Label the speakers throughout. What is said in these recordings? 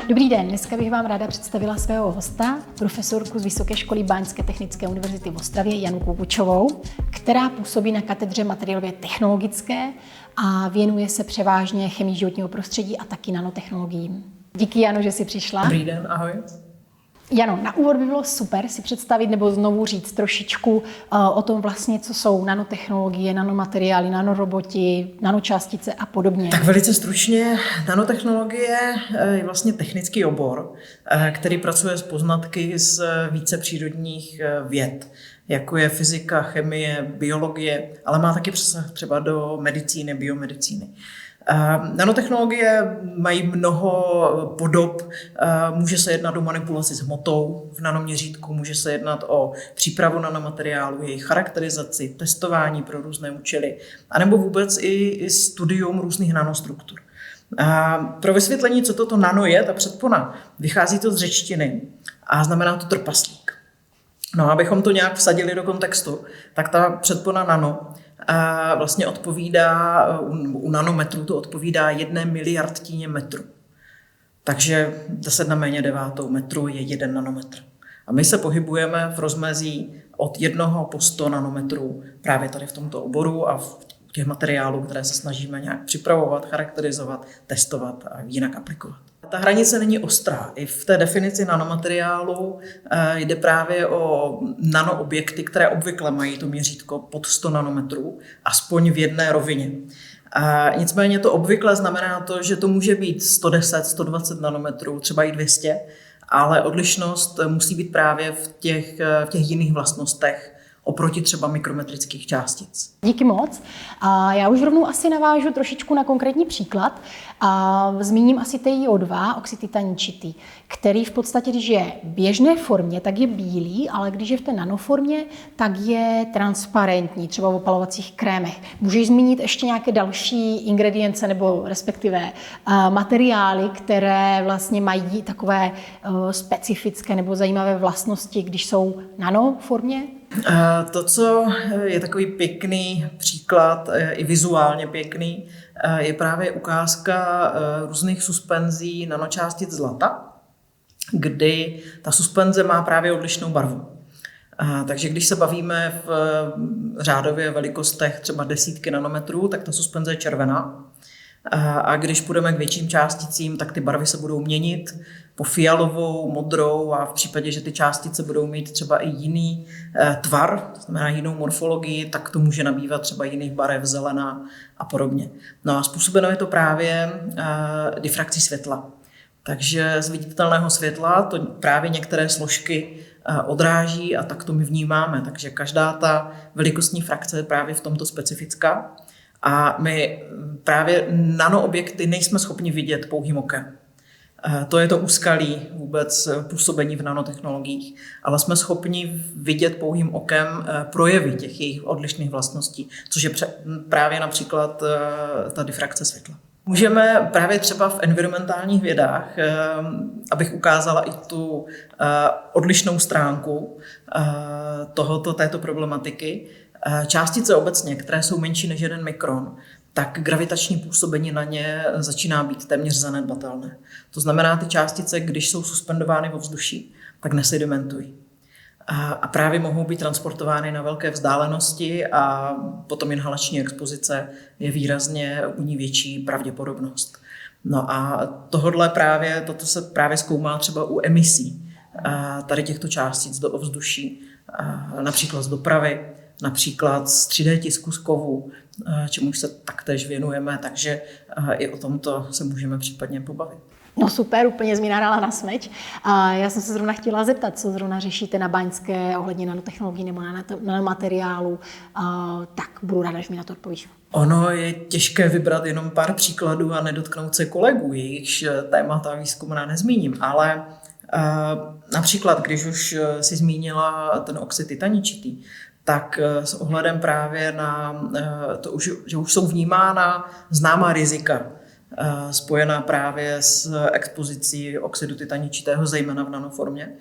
Speaker 1: Dobrý den, dneska bych vám ráda představila svého hosta, profesorku z Vysoké školy Báňské technické univerzity v Ostravě Janu Kubučovou, která působí na katedře materiálově technologické a věnuje se převážně chemii životního prostředí a taky nanotechnologiím. Díky, Jano, že jsi přišla.
Speaker 2: Dobrý den, ahoj.
Speaker 1: Jano, na úvod by bylo super si představit nebo znovu říct trošičku o tom vlastně, co jsou nanotechnologie, nanomateriály, nanoroboti, nanočástice a podobně.
Speaker 2: Tak velice stručně, nanotechnologie je vlastně technický obor, který pracuje s poznatky z více přírodních věd, jako je fyzika, chemie, biologie, ale má taky přesah třeba do medicíny, biomedicíny. Nanotechnologie mají mnoho podob, může se jednat o manipulaci s hmotou v nanoměřítku, může se jednat o přípravu nanomateriálu, jejich charakterizaci, testování pro různé účely, anebo vůbec i studium různých nanostruktur. Pro vysvětlení, co toto nano je, ta předpona, vychází to z řečtiny a znamená to trpaslík. No, abychom to nějak vsadili do kontextu, tak ta předpona nano vlastně odpovídá, u nanometrů to odpovídá 1 miliardtině metru. Takže 10 na méně 9 metru je 1 nanometr. A my se pohybujeme v rozmezí od 1 po 100 nanometrů právě tady v tomto oboru a v těch materiálů, které se snažíme nějak připravovat, charakterizovat, testovat a jinak aplikovat. Ta hranice není ostrá. I v té definici nanomateriálu jde právě o nanoobjekty, které obvykle mají to měřítko pod 100 nanometrů, aspoň v jedné rovině. Nicméně to obvykle znamená to, že to může být 110, 120 nanometrů, třeba i 200, ale odlišnost musí být právě v těch jiných vlastnostech oproti třeba mikrometrických částic.
Speaker 1: Díky moc. A já už rovnou asi navážu trošičku na konkrétní příklad a zmíním asi TiO2, oxid titaničitý, který v podstatě, když je v běžné formě, tak je bílý, ale když je v té nanoformě, tak je transparentní, třeba v opalovacích krémech. Můžeš zmínit ještě nějaké další ingredience nebo respektive materiály, které vlastně mají takové specifické nebo zajímavé vlastnosti, když jsou v nanoformě?
Speaker 2: To, co je takový pěkný příklad, i vizuálně pěkný, je právě ukázka různých suspenzí nanočástic zlata, kdy ta suspenze má právě odlišnou barvu. Takže když se bavíme v řádově velikostech třeba desítky nanometrů, tak ta suspenze je červená. A když půjdeme k větším částicím, tak ty barvy se budou měnit po fialovou, modrou a v případě, že ty částice budou mít třeba i jiný tvar, to znamená jinou morfologii, tak to může nabývat třeba jiných barev, zelená a podobně. No a způsobeno je to právě difrakcí světla. Takže z viditelného světla to právě některé složky odráží a tak to my vnímáme. Takže každá ta velikostní frakce je právě v tomto specifická. A my právě nanoobjekty nejsme schopni vidět pouhým okem. To je to úskalí vůbec působení v nanotechnologiích, ale jsme schopni vidět pouhým okem projevy těch jejich odlišných vlastností, což je právě například ta difrakce světla. Můžeme právě třeba v environmentálních vědách, abych ukázala i tu odlišnou stránku této problematiky, částice obecně, které jsou menší než 1 mikron, tak gravitační působení na ně začíná být téměř zanedbatelné. To znamená, ty částice, když jsou suspendovány vo vzduší, tak nesedimentují. A právě mohou být transportovány na velké vzdálenosti a potom inhalační expozice je výrazně u ní větší pravděpodobnost. No a toto se právě zkoumá třeba u emisí tady těchto částic do ovzduší, například z dopravy, například z 3D tisku z kovů, čemuž se taktéž věnujeme, takže i o tomto se můžeme případně pobavit.
Speaker 1: No super, úplně jsi mi nahrala na smeč. A já jsem se zrovna chtěla zeptat, co zrovna řešíte na Báňské ohledně nanotechnologií nebo nanomateriálu, tak budu ráda, že mi na to odpovíš.
Speaker 2: Ono je těžké vybrat jenom pár příkladů a nedotknout se kolegů, jejichž témata a výzkum nezmíním, ale například, když už si zmínila ten oxid titaničitý, tak s ohledem právě na to, že už jsou vnímána známá rizika spojená právě s expozicí oxidu titaničitého, zejména v nanoformě,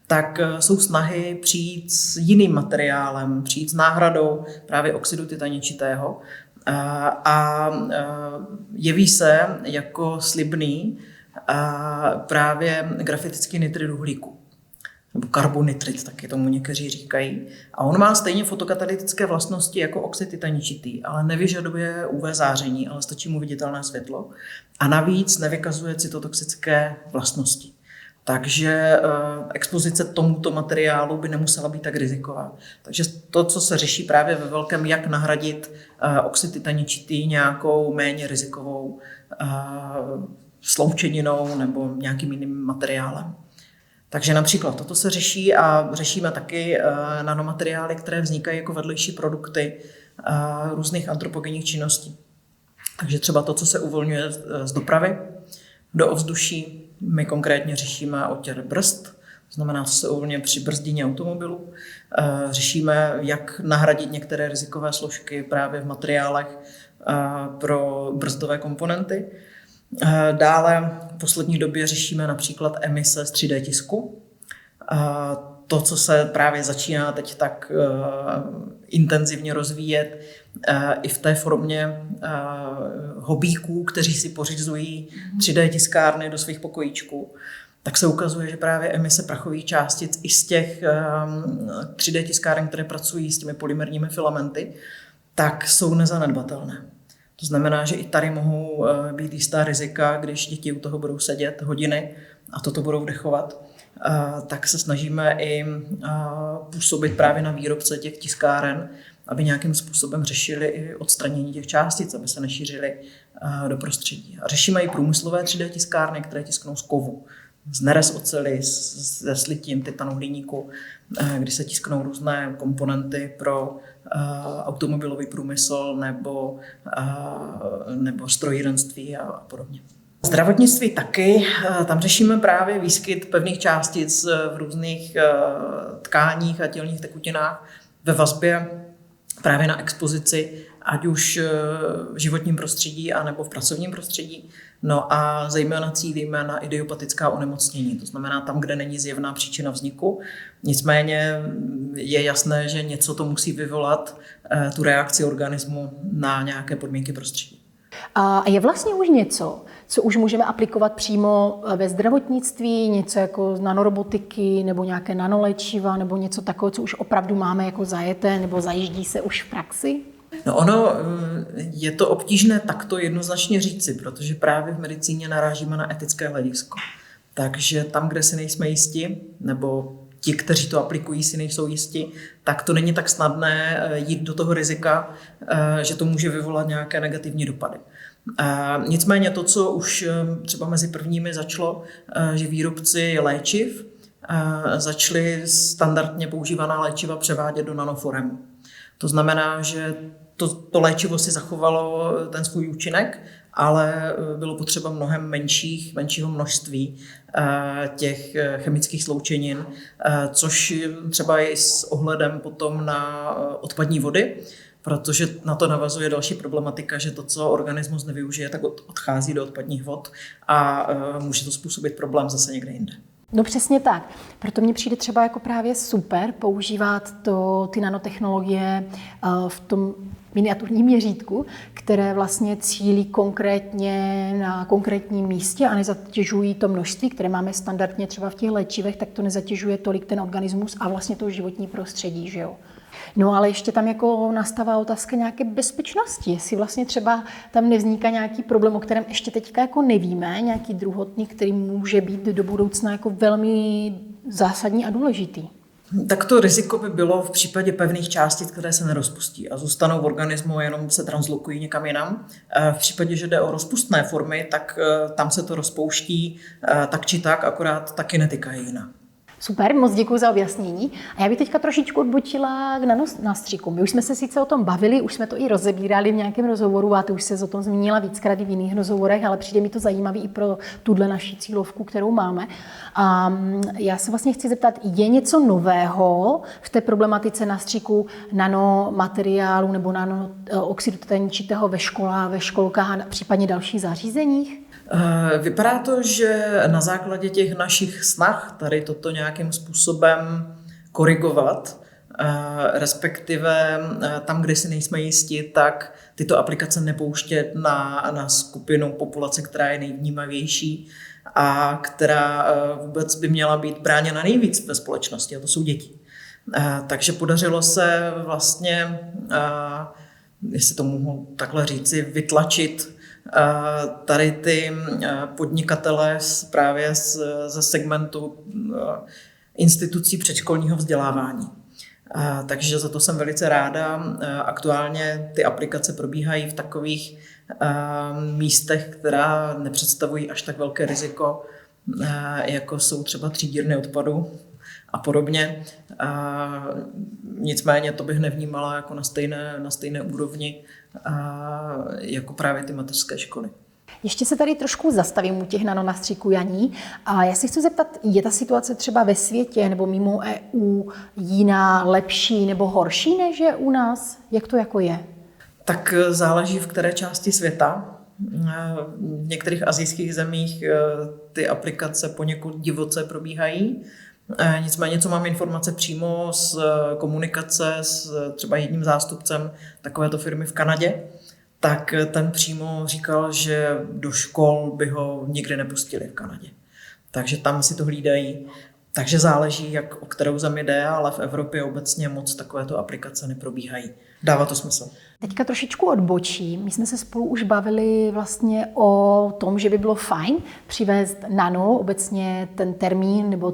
Speaker 2: tak jsou snahy přijít s jiným materiálem, přijít s náhradou právě oxidu titaničitého a jeví se jako slibný právě grafitický nitrid uhlíku, nebo karbonitrid, taky tomu někteří říkají. A on má stejně fotokatalytické vlastnosti jako oxid titaničitý, ale nevyžaduje UV záření, ale stačí mu viditelné světlo. A navíc nevykazuje cytotoxické vlastnosti. Takže expozice tomuto materiálu by nemusela být tak riziková. Takže to, co se řeší právě ve velkém, jak nahradit oxid titaničitý nějakou méně rizikovou sloučeninou nebo nějakým jiným materiálem. Takže například toto se řeší a řešíme taky nanomateriály, které vznikají jako vedlejší produkty různých antropogenních činností. Takže třeba to, co se uvolňuje z dopravy do ovzduší, my konkrétně řešíme otěr brzd, to znamená, co se uvolňuje při brzdině automobilu. Řešíme, jak nahradit některé rizikové složky právě v materiálech pro brzdové komponenty. Dále v poslední době řešíme například emise z 3D tisku. To, co se právě začíná teď tak intenzivně rozvíjet i v té formě hobíků, kteří si pořizují 3D tiskárny do svých pokojíčků, tak se ukazuje, že právě emise prachových částic i z těch 3D tiskáren, které pracují s těmi polymerními filamenty, tak jsou nezanedbatelné. To znamená, že i tady mohou být jistá rizika, když děti u toho budou sedět hodiny a toto budou vdechovat, tak se snažíme i působit právě na výrobce těch tiskáren, aby nějakým způsobem řešili i odstranění těch částic, aby se nešířily do prostředí. A řešíme i průmyslové 3D tiskárny, které tisknou z kovu, z nerez oceli, ze slitin, titanu, hliníku, kdy se tisknou různé komponenty pro automobilový průmysl nebo strojírenství a podobně. Zdravotnictví taky, tam řešíme právě výskyt pevných částic v různých tkáních a tělních tekutinách ve vazbě právě na expozici, ať už v životním prostředí, anebo v pracovním prostředí. No a zejména cílíme na idiopatická onemocnění, to znamená tam, kde není zjevná příčina vzniku. Nicméně je jasné, že něco to musí vyvolat, tu reakci organismu na nějaké podmínky prostředí.
Speaker 1: A je vlastně už něco, co už můžeme aplikovat přímo ve zdravotnictví, něco jako z nanorobotiky nebo nějaké nanoléčiva nebo něco takového, co už opravdu máme jako zajeté nebo zajíždí se už v praxi?
Speaker 2: No ono je to obtížné takto jednoznačně říci, protože právě v medicíně narážíme na etické hledisko. Takže tam, kde si nejsme jisti, nebo ti, kteří to aplikují, si nejsou jisti, tak to není tak snadné jít do toho rizika, že to může vyvolat nějaké negativní dopady. Nicméně to, co už třeba mezi prvními začalo, že výrobci léčiv začali standardně používaná léčiva převádět do nanoforem. To znamená, že to léčivo si zachovalo ten svůj účinek, ale bylo potřeba mnohem menšího množství těch chemických sloučenin, což třeba je s ohledem potom na odpadní vody, protože na to navazuje další problematika, že to, co organismus nevyužije, tak odchází do odpadních vod a může to způsobit problém zase někde jinde.
Speaker 1: No přesně tak. Proto mně přijde třeba jako právě super používat ty nanotechnologie v tom miniaturním měřítku, které vlastně cílí konkrétně na konkrétním místě a nezatěžují to množství, které máme standardně třeba v těch léčivech, tak to nezatěžuje tolik ten organismus a vlastně to životní prostředí, že jo. No ale ještě tam jako nastává otázka nějaké bezpečnosti, jestli vlastně třeba tam nevzniká nějaký problém, o kterém ještě teďka jako nevíme, nějaký druhotný, který může být do budoucna jako velmi zásadní a důležitý.
Speaker 2: Tak to riziko by bylo v případě pevných částic, které se nerozpustí a zůstanou v organismu, jenom se translokují někam jinam. V případě, že jde o rozpustné formy, tak tam se to rozpouští tak či tak, akorát ta kinetika je jiná.
Speaker 1: Super, moc děkuji za objasnění. A já bych teďka trošičku odbočila k nanonástřikům. My už jsme se sice o tom bavili, už jsme to i rozebírali v nějakém rozhovoru a ty už se o tom zmínila víckrát i v jiných rozhovorech, ale přijde mi to zajímavý i pro tuhle naši cílovku, kterou máme. A já se vlastně chci zeptat, je něco nového v té problematice nástřiku nanomateriálu nebo nanooxidu titaničitého ve školách, ve školkách a případně dalších zařízeních?
Speaker 2: Vypadá to, že na základě těch našich snah tady toto nějakým způsobem korigovat, respektive tam, kde si nejsme jisti, tak tyto aplikace nepouštět na skupinu populace, která je nejvnímavější a která vůbec by měla být bráněna nejvíc ve společnosti, a to jsou děti. Takže podařilo se vlastně, jestli to mohu takhle říci, vytlačit tady ty podnikatele právě ze segmentu institucí předškolního vzdělávání. Takže za to jsem velice ráda. Aktuálně ty aplikace probíhají v takových místech, která nepředstavují až tak velké riziko, jako jsou třeba třídírny odpadu a podobně. Nicméně to bych nevnímala jako na stejné úrovni jako právě ty mateřské školy.
Speaker 1: Ještě se tady trošku zastavím u těch nanonastříků, Janí. A já si chci zeptat, je ta situace třeba ve světě nebo mimo EU jiná, lepší nebo horší než je u nás? Jak to jako je?
Speaker 2: Tak záleží, v které části světa. V některých asijských zemích ty aplikace poněkud divoce probíhají. Nicméně, co mám informace přímo z komunikace s třeba jedním zástupcem takovéto firmy v Kanadě, tak ten přímo říkal, že do škol by ho nikdy nepustili v Kanadě. Takže tam si to hlídají. Takže záleží, o kterou zemi jde, ale v Evropě obecně moc takovéto aplikace neprobíhají. Dává to smysl.
Speaker 1: Teďka trošičku odbočím. My jsme se spolu už bavili vlastně o tom, že by bylo fajn přivést nano, obecně ten termín nebo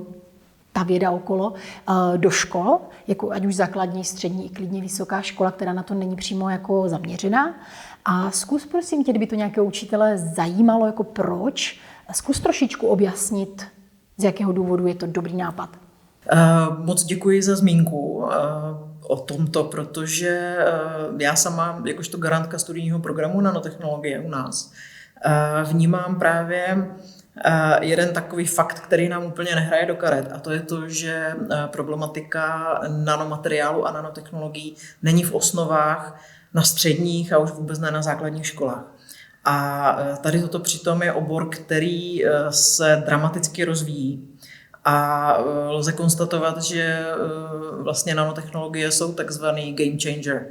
Speaker 1: ta věda okolo, do škol, jako ať už základní, střední, i klidně vysoká škola, která na to není přímo jako zaměřená. A zkus, prosím tě, kdyby to nějakého učitele zajímalo, jako proč, zkus trošičku objasnit, z jakého důvodu je to dobrý nápad.
Speaker 2: Moc děkuji za zmínku o tomto, protože já sama, jakožto garantka studijního programu nanotechnologie u nás, vnímám právě jeden takový fakt, který nám úplně nehraje do karet, a to je to, že problematika nanomateriálu a nanotechnologií není v osnovách na středních a už vůbec ne na základních školách. A tady toto přitom je obor, který se dramaticky rozvíjí. A lze konstatovat, že vlastně nanotechnologie jsou takzvaný game changer.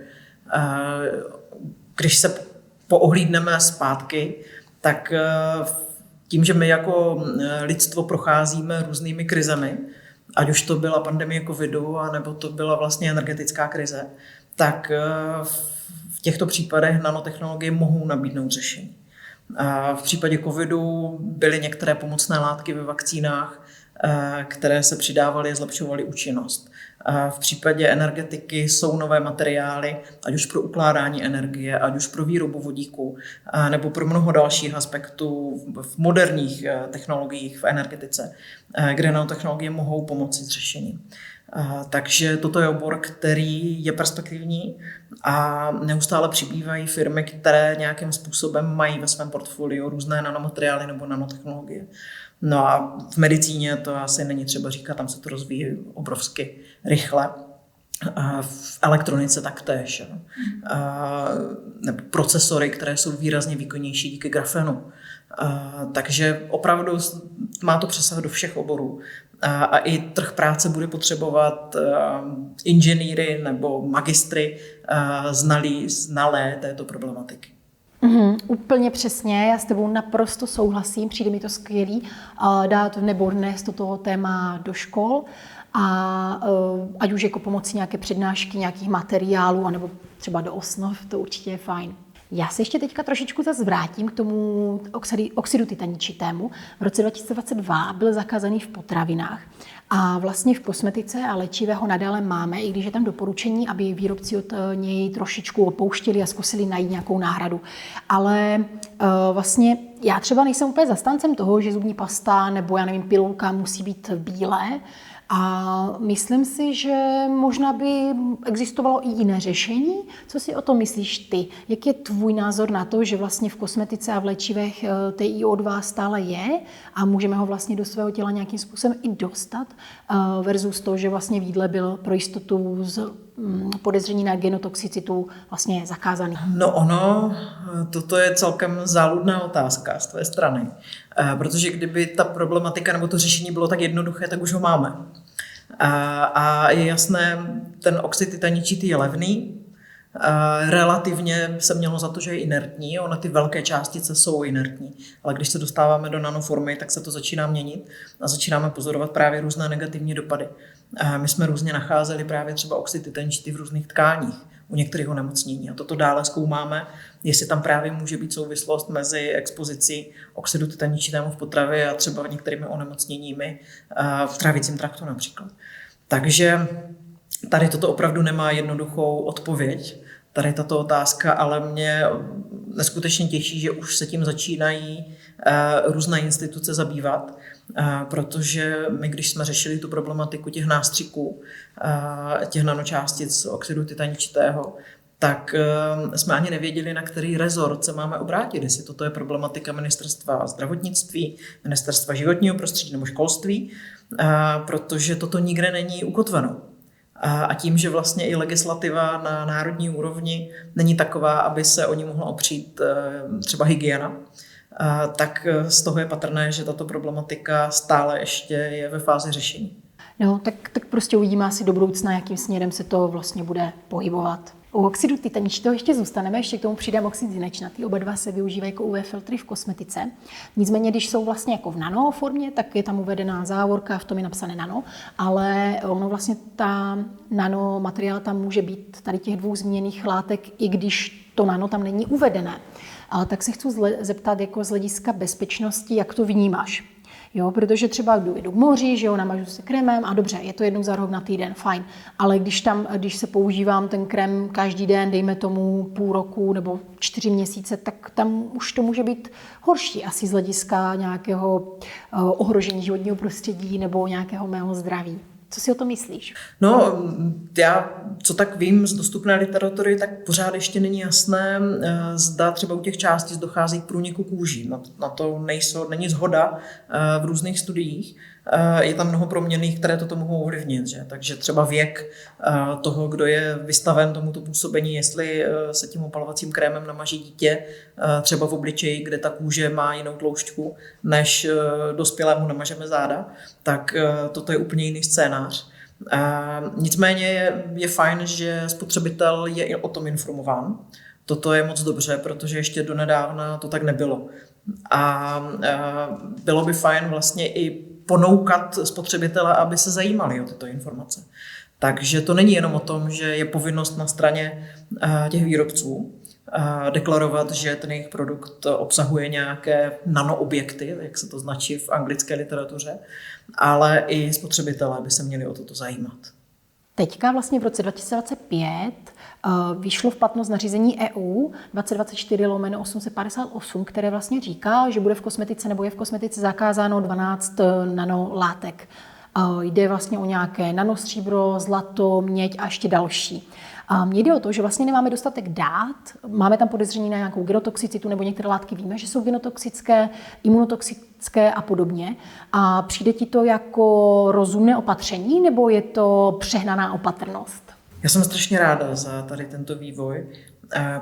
Speaker 2: Když se poohlídneme zpátky, tak tím, že my jako lidstvo procházíme různými krizemi, ať už to byla pandemie covidu, anebo to byla vlastně energetická krize, tak v těchto případech nanotechnologie mohou nabídnout řešení. V případě covidu byly některé pomocné látky ve vakcínách, které se přidávaly a zlepšovaly účinnost. V případě energetiky jsou nové materiály, ať už pro ukládání energie, ať už pro výrobu vodíku, nebo pro mnoho dalších aspektů v moderních technologiích v energetice, kde nanotechnologie mohou pomoci s řešením. Takže toto je obor, který je perspektivní a neustále přibývají firmy, které nějakým způsobem mají ve svém portfoliu různé nanomateriály nebo nanotechnologie. No a v medicíně to asi není třeba říkat, tam se to rozvíjí obrovsky rychle. V elektronice taktéž. Nebo procesory, které jsou výrazně výkonnější díky grafenu. Takže opravdu má to přesah do všech oborů. A i trh práce bude potřebovat inženýry nebo magistry znalé této problematiky.
Speaker 1: Úplně přesně, já s tebou naprosto souhlasím, přijde mi to skvělý dát nebo dnes toto téma do škol a ať už jako pomocí nějaké přednášky, nějakých materiálů, anebo třeba do osnov, to určitě je fajn. Já se ještě teďka trošičku zase vrátím k tomu oxidu titaničitému. V roce 2022 byl zakázaný v potravinách a vlastně v kosmetice a léčivého nadále máme, i když je tam doporučení, aby výrobci od něj trošičku opouštěli a zkusili najít nějakou náhradu. Ale vlastně já třeba nejsem úplně zastáncem toho, že zubní pasta nebo já nevím, pilulka musí být bílé. A myslím si, že možná by existovalo i jiné řešení. Co si o tom myslíš ty? Jak je tvůj názor na to, že vlastně v kosmetice a v léčivech TiO2 stále je a můžeme ho vlastně do svého těla nějakým způsobem i dostat versus to, že vlastně v jídle byl pro jistotu z podezření na genotoxicitu vlastně zakázaný?
Speaker 2: No toto je celkem záludná otázka z tvé strany. Protože kdyby ta problematika nebo to řešení bylo tak jednoduché, tak už ho máme. A je jasné, ten oxid titaničitý je levný, relativně se mělo za to, že je inertní, ona ty velké částice jsou inertní, ale když se dostáváme do nanoformy, tak se to začíná měnit a začínáme pozorovat právě různé negativní dopady. My jsme různě nacházeli právě třeba oxid titaničitý v různých tkáních u některých onemocnění a toto dále zkoumáme, jestli tam právě může být souvislost mezi expozicí oxidu titaničitému v potravě a třeba některými onemocněními v trávicím traktu například. Takže tady toto opravdu nemá jednoduchou odpověď, tady tato otázka, ale mě neskutečně těší, že už se tím začínají různé instituce zabývat, protože my, když jsme řešili tu problematiku těch nástřiků, těch nanočástic oxidu titaničitého, tak jsme ani nevěděli, na který rezort se máme obrátit, jestli toto je problematika ministerstva zdravotnictví, ministerstva životního prostředí nebo školství, protože toto nikde není ukotveno. A tím, že vlastně i legislativa na národní úrovni není taková, aby se o ní mohla opřít třeba hygiena, tak z toho je patrné, že tato problematika stále ještě je ve fázi řešení.
Speaker 1: No, tak prostě uvidíme asi do budoucna, jakým směrem se to vlastně bude pohybovat. U oxidu titaničitého ještě zůstaneme, ještě k tomu přidám oxid zinečnatý. Oba dva se využívají jako UV filtry v kosmetice. Nicméně, když jsou vlastně jako v nanoformě, tak je tam uvedená závorka, v tom je napsané nano, ale ono vlastně ta nanomateriál tam může být tady těch dvou zmíněných látek, i když to nano tam není uvedené. Tak se chci zeptat jako z hlediska bezpečnosti, jak to vnímáš. Jo, protože třeba jdu k moři, že jo, namažu se krémem a dobře, je to jednou za rok na týden, fajn. Ale když se používám ten krém každý den, dejme tomu půl roku nebo 4 měsíce, tak tam už to může být horší asi z hlediska nějakého ohrožení životního prostředí nebo nějakého mého zdraví. Co si o to myslíš?
Speaker 2: No, já, co tak vím z dostupné literatury, tak pořád ještě není jasné, zda třeba u těch částic dochází k průniku kůží. Na to není shoda v různých studiích. Je tam mnoho proměnných, které toto mohou ovlivnit. Že? Takže třeba věk toho, kdo je vystaven tomuto působení, jestli se tím opalovacím krémem namaží dítě, třeba v obličeji, kde ta kůže má jinou tloušťku, než dospělému namažeme záda, tak toto je úplně jiný scénář. Nicméně je fajn, že spotřebitel je i o tom informován. Toto je moc dobře, protože ještě donedávna to tak nebylo. A bylo by fajn vlastně i ponoukat spotřebitele, aby se zajímali o tyto informace. Takže to není jenom o tom, že je povinnost na straně těch výrobců deklarovat, že ten jejich produkt obsahuje nějaké nanoobjekty, jak se to značí v anglické literatuře, ale i spotřebitelé by se měli o toto zajímat.
Speaker 1: Teďka vlastně v roce 2025 vyšlo v platnost nařízení EU 2024/858, které vlastně říká, že bude v kosmetice nebo je v kosmetice zakázáno 12 nanolátek. Jde vlastně o nějaké nanostříbro, zlato, měď a ještě další. A mně jde o to, že vlastně nemáme dostatek dát, máme tam podezření na nějakou genotoxicitu nebo některé látky víme, že jsou genotoxické, imunotoxické a podobně. A přijde ti to jako rozumné opatření nebo je to přehnaná opatrnost?
Speaker 2: Já jsem strašně ráda za tady tento vývoj,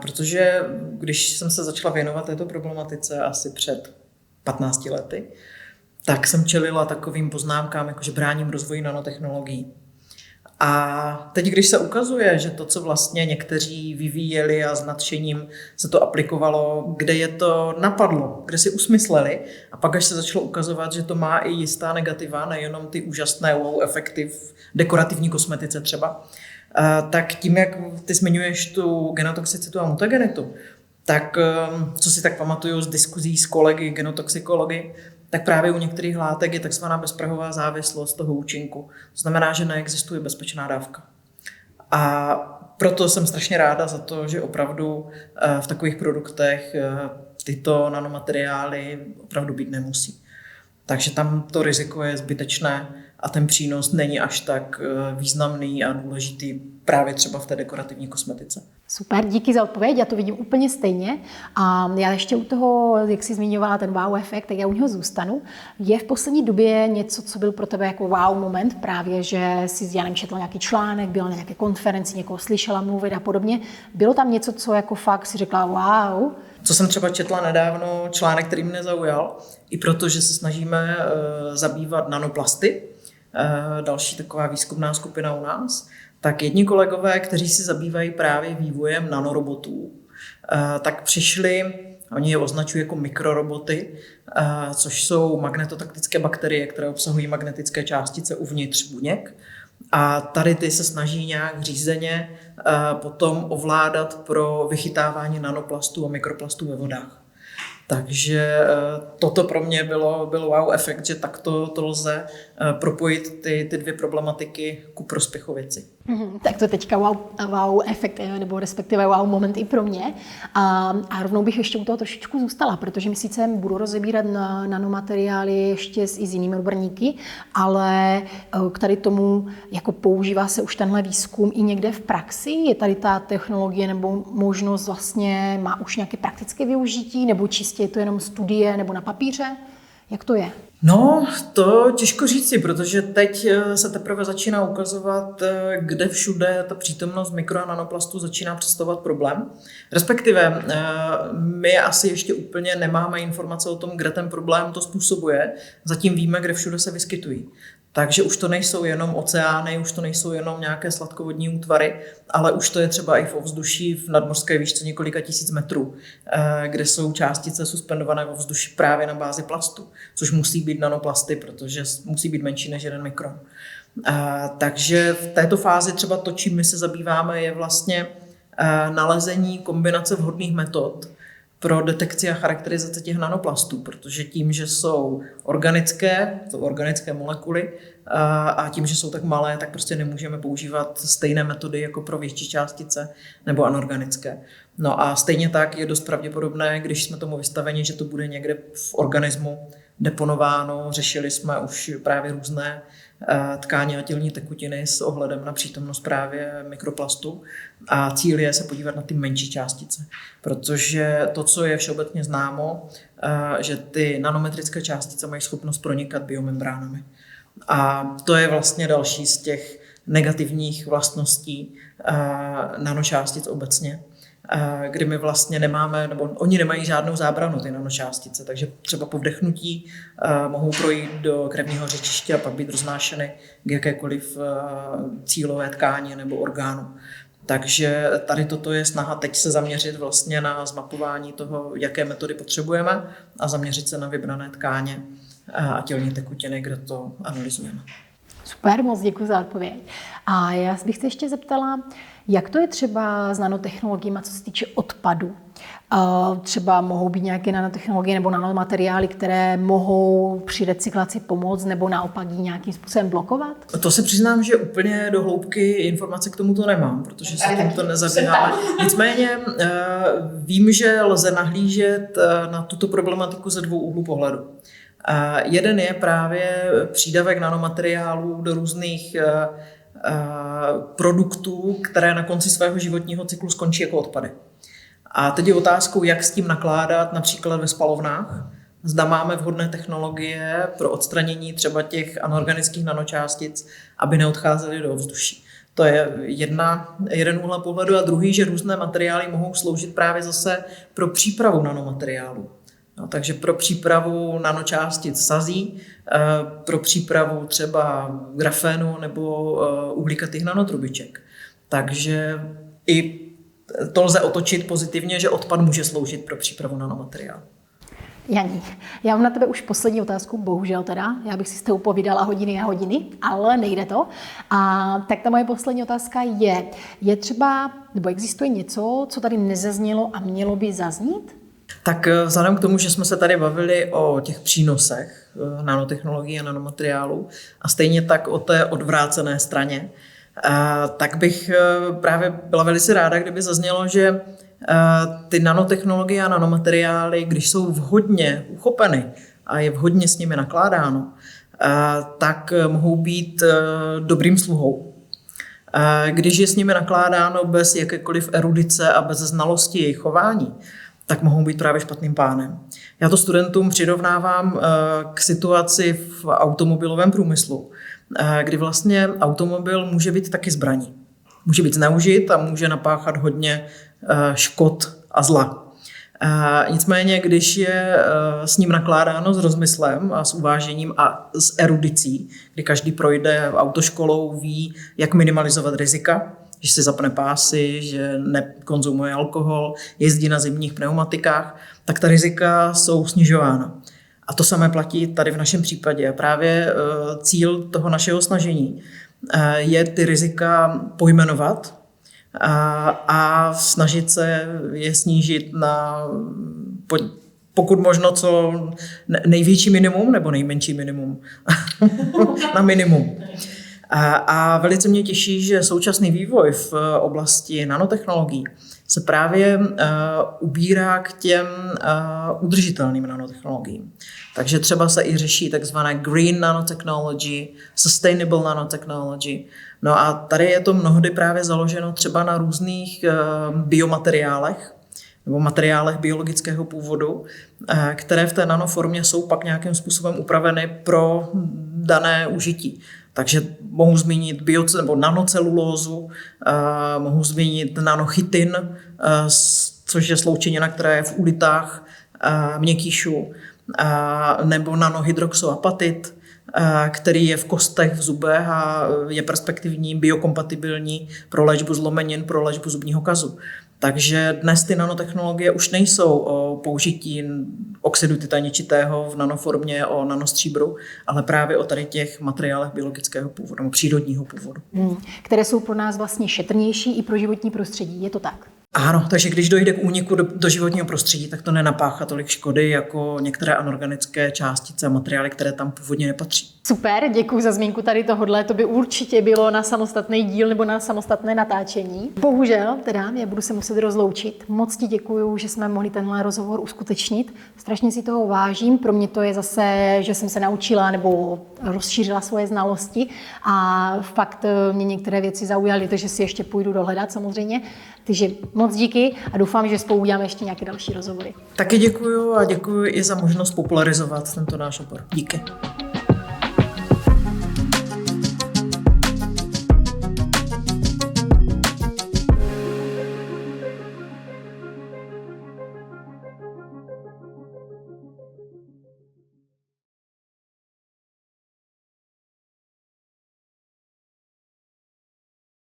Speaker 2: protože když jsem se začala věnovat této problematice asi před 15 lety, tak jsem čelila takovým poznámkám, jako že bráním rozvoji nanotechnologií. A teď, když se ukazuje, že to, co vlastně někteří vyvíjeli a s nadšením se to aplikovalo, kde je to napadlo, kde si usmysleli, a pak až se začalo ukazovat, že to má i jistá negativa, nejenom ty úžasné wow efekty v dekorativní kosmetice třeba, tak tím, jak ty zmiňuješ tu genotoxicitu a mutagenitu, tak co si tak pamatuju z diskuzí s kolegy genotoxikology, tak právě u některých látek je takzvaná bezprahová závislost toho účinku. To znamená, že neexistuje bezpečná dávka. A proto jsem strašně ráda za to, že opravdu v takových produktech tyto nanomateriály opravdu být nemusí. Takže tam to riziko je zbytečné a ten přínos není až tak významný a důležitý právě třeba v té dekorativní kosmetice.
Speaker 1: Super, díky za odpověď, já to vidím úplně stejně. A já ještě u toho, jak jsi zmiňovala ten wow efekt, tak já u něho zůstanu. Je v poslední době něco, co byl pro tebe jako wow moment, právě, že jsi, já nevím, četla nějaký článek, byla na nějaké konferenci, někoho slyšela mluvit a podobně. Bylo tam něco, co jako fakt si řekla wow?
Speaker 2: Co jsem třeba četla nedávno, článek, který mě zaujal, i protože se snažíme zabývat nanoplasty, další taková výzkumná skupina u nás, tak jedni kolegové, kteří se zabývají právě vývojem nanorobotů, tak přišli, oni je označují jako mikroroboty, což jsou magnetotaktické bakterie, které obsahují magnetické částice uvnitř buněk. A tady ty se snaží nějak řízeně potom ovládat pro vychytávání nanoplastů a mikroplastů ve vodách. Takže toto pro mě byl wow efekt, že takto to lze propojit ty dvě problematiky ku prospěchu věci.
Speaker 1: Tak to je teďka wow efekt, nebo respektive wow moment i pro mě. A rovnou bych ještě u toho trošičku zůstala, protože my sice budu rozebírat nanomateriály ještě i s jinými odborníky, ale k tady tomu jako používá se už tenhle výzkum i někde v praxi? Je tady ta technologie nebo možnost vlastně má už nějaké praktické využití, nebo čistě je to jenom studie nebo na papíře? Jak to je?
Speaker 2: No, to těžko říci, protože teď se teprve začíná ukazovat, kde všude ta přítomnost mikro- a nanoplastů začíná představovat problém. Respektive my asi ještě úplně nemáme informace o tom, kde ten problém to způsobuje. Zatím víme, kde všude se vyskytují. Takže už to nejsou jenom oceány, už to nejsou jenom nějaké sladkovodní útvary, ale už to je třeba i v ovzduší v nadmořské výšce několika tisíc metrů, kde jsou částice suspendované v ovzduší právě na bázi plastu, což musí být nanoplasty, protože musí být menší než 1 mikron. Takže v této fázi třeba to, čím my se zabýváme, je vlastně nalezení kombinace vhodných metod pro detekci a charakterizaci těch nanoplastů, protože tím, že jsou organické molekuly a tím, že jsou tak malé, tak prostě nemůžeme používat stejné metody jako pro větší částice nebo anorganické. No a stejně tak je dost pravděpodobné, když jsme tomu vystaveni, že to bude někde v organismu deponováno. Řešili jsme už právě různé tkáně a tělní tekutiny s ohledem na přítomnost právě mikroplastu a cíl je se podívat na ty menší částice, protože to, co je všeobecně známo, že ty nanometrické částice mají schopnost pronikat biomembránami. A to je vlastně další z těch negativních vlastností nanočástic obecně, kdy my vlastně nemáme, nebo oni nemají žádnou zábranu, ty nanočástice, takže třeba po vdechnutí mohou projít do krevního řečiště a pak být roznášeny k jakékoliv cílové tkáni nebo orgánu. Takže tady toto je snaha teď se zaměřit vlastně na zmapování toho, jaké metody potřebujeme a zaměřit se na vybrané tkáně a tělní tekutiny, kde to analyzujeme.
Speaker 1: Super, moc děkuji za odpověď. A já bych se ještě zeptala, jak to je třeba s nanotechnologiemi, co se týče odpadu? Třeba mohou být nějaké nanotechnologie nebo nanomateriály, které mohou při recyklaci pomoct nebo naopak ji nějakým způsobem blokovat?
Speaker 2: To se přiznám, že úplně do hloubky informace k tomuto nemám, protože se tímto nezabýváme. Nicméně vím, že lze nahlížet na tuto problematiku ze 2 úhlů pohledu. Jeden je právě přídavek nanomateriálů do různých produktů, které na konci svého životního cyklu skončí jako odpady. A teď je otázkou, jak s tím nakládat například ve spalovnách. Zda máme vhodné technologie pro odstranění třeba těch anorganických nanočástic, aby neodcházely do ovzduší. To je jeden úhel pohledu a druhý, že různé materiály mohou sloužit právě zase pro přípravu nanomateriálů. No, takže pro přípravu nanočástic sazí, pro přípravu třeba grafénu nebo uhlíkatých nanotrubiček. Takže i to lze otočit pozitivně, že odpad může sloužit pro přípravu nanomateriálu.
Speaker 1: Janí, já mám na tebe už poslední otázku, bohužel teda. Já bych si s tebou povídala hodiny a hodiny, ale nejde to. A tak ta moje poslední otázka je třeba, nebo existuje něco, co tady nezaznělo a mělo by zaznít?
Speaker 2: Tak vzhledem k tomu, že jsme se tady bavili o těch přínosech nanotechnologií a nanomateriálů a stejně tak o té odvrácené straně, tak bych právě byla velice ráda, kdyby zaznělo, že ty nanotechnologie a nanomateriály, když jsou vhodně uchopeny a je vhodně s nimi nakládáno, tak mohou být dobrým sluhou. Když je s nimi nakládáno bez jakékoliv erudice a bez znalosti jejich chování, tak mohou být právě špatným pánem. Já to studentům přirovnávám k situaci v automobilovém průmyslu, kdy vlastně automobil může být taky zbraní. Může být zneužit a může napáchat hodně škod a zla. Nicméně, když je s ním nakládáno s rozmyslem a s uvážením a s erudicí, kdy každý projde autoškolou, ví, jak minimalizovat rizika, že si zapne pásy, že nekonzumuje alkohol, jezdí na zimních pneumatikách, tak ta rizika jsou snižována. A to samé platí tady v našem případě. Právě cíl toho našeho snažení je ty rizika pojmenovat a snažit se je snížit na pokud možno co největší minimum nebo nejmenší minimum. Na minimum. A velice mě těší, že současný vývoj v oblasti nanotechnologií se právě ubírá k těm udržitelným nanotechnologiím. Takže třeba se i řeší takzvané green nanotechnology, sustainable nanotechnology. No a tady je to mnohdy právě založeno třeba na různých biomateriálech nebo materiálech biologického původu, které v té nanoformě jsou pak nějakým způsobem upraveny pro dané užití. Takže mohu zmínit nebo nanocelulózu, mohu zmínit nanochytin, což je sloučenina, která je v ulitách měkkýšů, nebo nanohydroxoapatit, který je v kostech, v zubech a je perspektivní, biokompatibilní pro léčbu zlomenin, pro léčbu zubního kazu. Takže dnes ty nanotechnologie už nejsou o použití oxidu titaničitého v nanoformě, o nanostříbru, ale právě o tady těch materiálech biologického původu, nebo přírodního původu.
Speaker 1: Které jsou pro nás vlastně šetrnější i pro životní prostředí, je to tak?
Speaker 2: Ano, takže když dojde k úniku do životního prostředí, tak to nenapáchá tolik škody jako některé anorganické částice a materiály, které tam původně nepatří.
Speaker 1: Super, děkuji za zmínku tady tohodle, to by určitě bylo na samostatný díl nebo na samostatné natáčení. Bohužel, teda já budu se muset rozloučit. Moc ti děkuju, že jsme mohli tenhle rozhovor uskutečnit. Strašně si toho vážím, pro mě to je zase, že jsem se naučila nebo rozšířila svoje znalosti a fakt mě některé věci zaujaly, takže si ještě půjdu dohledat samozřejmě. Takže moc díky a doufám, že spolu uděláme ještě nějaké další rozhovory.
Speaker 2: Taky děkuju a děkuji i za možnost popularizovat tento náš obor. Díky.